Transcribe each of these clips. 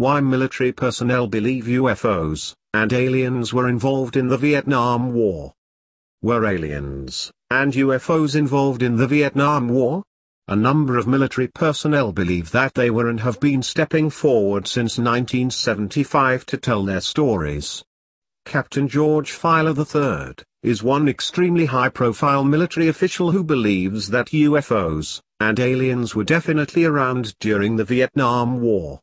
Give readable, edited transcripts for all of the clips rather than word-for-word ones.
Why military personnel believe UFOs and aliens were involved in the Vietnam War. Were aliens and UFOs involved in the Vietnam War? A number of military personnel believe that they were and have been stepping forward since 1975 to tell their stories. Captain George Filer III is one extremely high-profile military official who believes that UFOs and aliens were definitely around during the Vietnam War.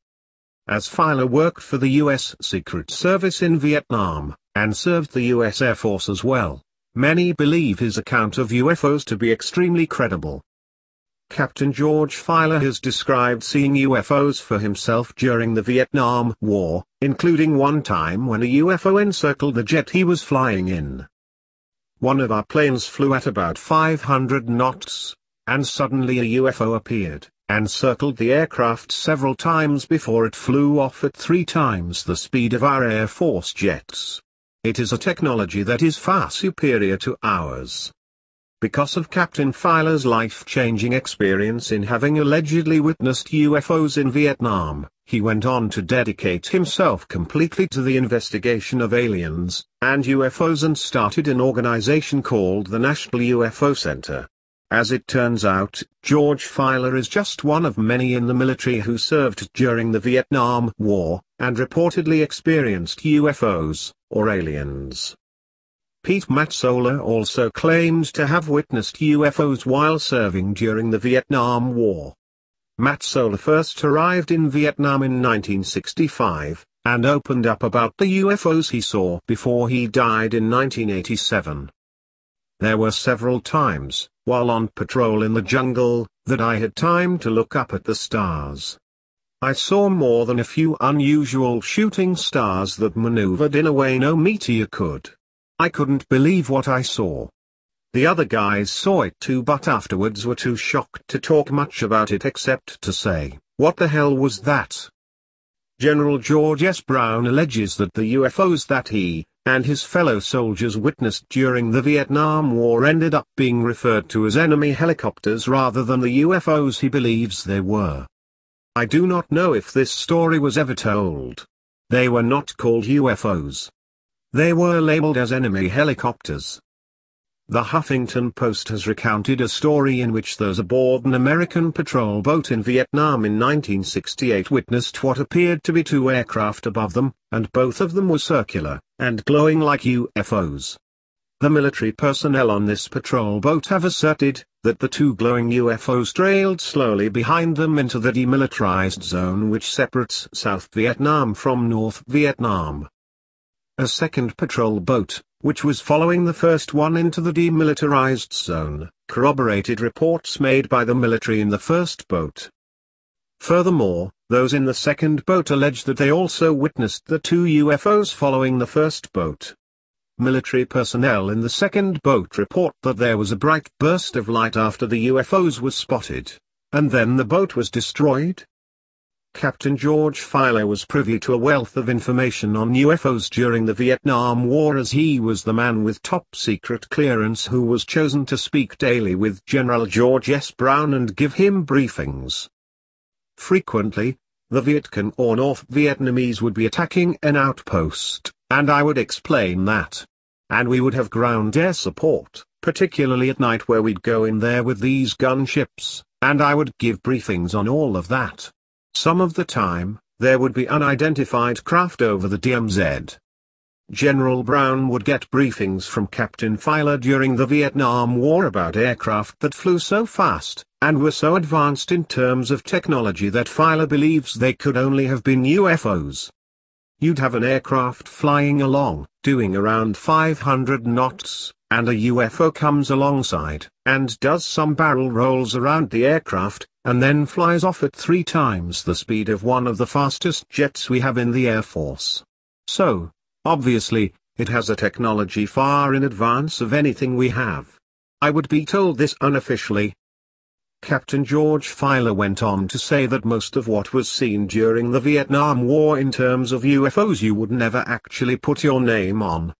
As Filer worked for the U.S. Secret Service in Vietnam, and served the U.S. Air Force as well, many believe his account of UFOs to be extremely credible. Captain George Filer has described seeing UFOs for himself during the Vietnam War, including one time when a UFO encircled the jet he was flying in. One of our planes flew at about 500 knots, and suddenly a UFO appeared, and circled the aircraft several times before it flew off at 3 times the speed of our Air Force jets. It is a technology that is far superior to ours. Because of Captain Filer's life-changing experience in having allegedly witnessed UFOs in Vietnam, he went on to dedicate himself completely to the investigation of aliens and UFOs and started an organization called the National UFO Center. As it turns out, George Filer is just one of many in the military who served during the Vietnam War, and reportedly experienced UFOs, or aliens. Pete Matzola also claimed to have witnessed UFOs while serving during the Vietnam War. Matzola first arrived in Vietnam in 1965, and opened up about the UFOs he saw before he died in 1987. There were several times, while on patrol in the jungle, that I had time to look up at the stars. I saw more than a few unusual shooting stars that maneuvered in a way no meteor could. I couldn't believe what I saw. The other guys saw it too, but afterwards were too shocked to talk much about it except to say, "What the hell was that?" General George S. Brown alleges that the UFOs that he and his fellow soldiers witnessed during the Vietnam War ended up being referred to as enemy helicopters rather than the UFOs he believes they were. I do not know if this story was ever told. They were not called UFOs. They were labeled as enemy helicopters. The Huffington Post has recounted a story in which those aboard an American patrol boat in Vietnam in 1968 witnessed what appeared to be 2 aircraft above them, and both of them were circular, and glowing like UFOs. The military personnel on this patrol boat have asserted that the 2 glowing UFOs trailed slowly behind them into the demilitarized zone which separates South Vietnam from North Vietnam. A second patrol boat, which was following the first one into the demilitarized zone, corroborated reports made by the military in the first boat. Furthermore, those in the second boat allege that they also witnessed the 2 UFOs following the first boat. Military personnel in the second boat report that there was a bright burst of light after the UFOs were spotted, and then the boat was destroyed. Captain George Filer was privy to a wealth of information on UFOs during the Vietnam War, as he was the man with top-secret clearance who was chosen to speak daily with General George S. Brown and give him briefings. Frequently, the Viet Cong or North Vietnamese would be attacking an outpost, and I would explain that. And we would have ground air support, particularly at night, where we'd go in there with these gunships, and I would give briefings on all of that. Some of the time, there would be unidentified craft over the DMZ. General Brown would get briefings from Captain Filer during the Vietnam War about aircraft that flew so fast, and were so advanced in terms of technology that Filer believes they could only have been UFOs. You'd have an aircraft flying along, doing around 500 knots, and a UFO comes alongside, and does some barrel rolls around the aircraft, and then flies off at 3 times the speed of one of the fastest jets we have in the Air Force. So, obviously, it has a technology far in advance of anything we have. I would be told this unofficially. Captain George Filer went on to say that most of what was seen during the Vietnam War in terms of UFOs you would never actually put your name on.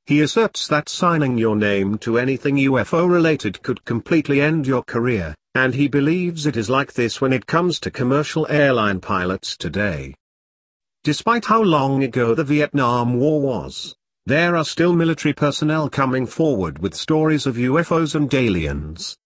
He asserts that signing your name to anything UFO-related could completely end your career, and he believes it is like this when it comes to commercial airline pilots today. Despite how long ago the Vietnam War was, there are still military personnel coming forward with stories of UFOs and aliens.